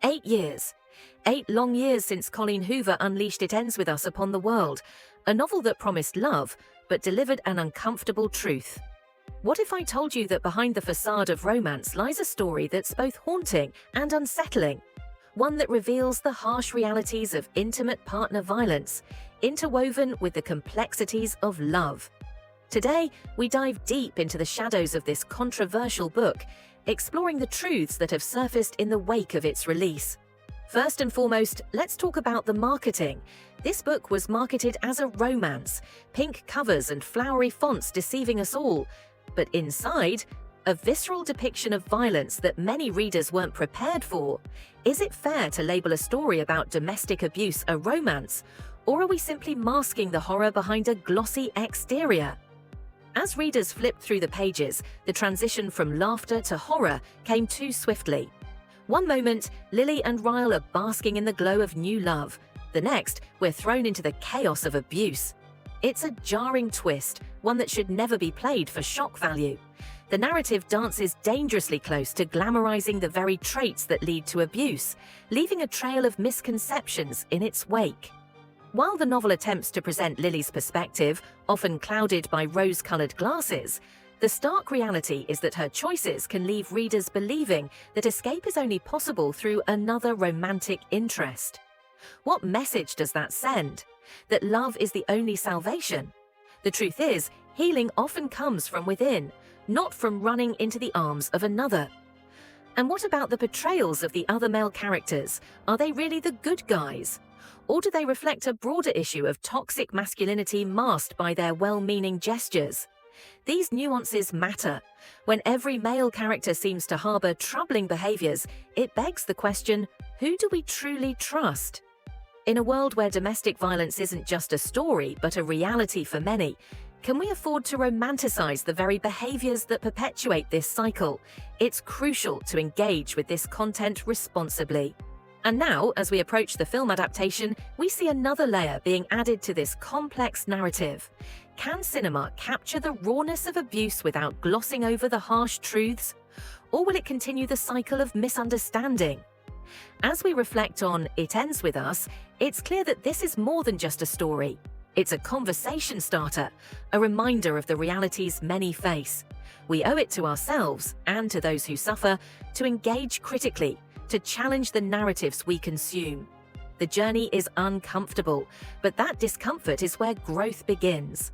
8 years. 8 long years since Colleen Hoover unleashed It Ends With Us upon the world, a novel that promised love, but delivered an uncomfortable truth. What if I told you that behind the facade of romance lies a story that's both haunting and unsettling? One that reveals the harsh realities of intimate partner violence, interwoven with the complexities of love. Today, we dive deep into the shadows of this controversial book, exploring the truths that have surfaced in the wake of its release. First and foremost, let's talk about the marketing. This book was marketed as a romance, pink covers and flowery fonts deceiving us all. But inside, a visceral depiction of violence that many readers weren't prepared for. Is it fair to label a story about domestic abuse a romance, or are we simply masking the horror behind a glossy exterior? As readers flipped through the pages, the transition from laughter to horror came too swiftly. One moment, Lily and Ryle are basking in the glow of new love. The next, we're thrown into the chaos of abuse. It's a jarring twist, one that should never be played for shock value. The narrative dances dangerously close to glamorizing the very traits that lead to abuse, leaving a trail of misconceptions in its wake. While the novel attempts to present Lily's perspective, often clouded by rose-colored glasses, the stark reality is that her choices can leave readers believing that escape is only possible through another romantic interest. What message does that send? That love is the only salvation? The truth is, healing often comes from within, not from running into the arms of another. And what about the portrayals of the other male characters? Are they really the good guys? Or do they reflect a broader issue of toxic masculinity masked by their well-meaning gestures? These nuances matter. When every male character seems to harbor troubling behaviors, it begs the question, who do we truly trust? In a world where domestic violence isn't just a story, but a reality for many, can we afford to romanticize the very behaviors that perpetuate this cycle? It's crucial to engage with this content responsibly. And now, as we approach the film adaptation, we see another layer being added to this complex narrative. Can cinema capture the rawness of abuse without glossing over the harsh truths? Or will it continue the cycle of misunderstanding? As we reflect on It Ends With Us, it's clear that this is more than just a story. It's a conversation starter, a reminder of the realities many face. We owe it to ourselves, and to those who suffer, to engage critically, to challenge the narratives we consume. The journey is uncomfortable, but that discomfort is where growth begins.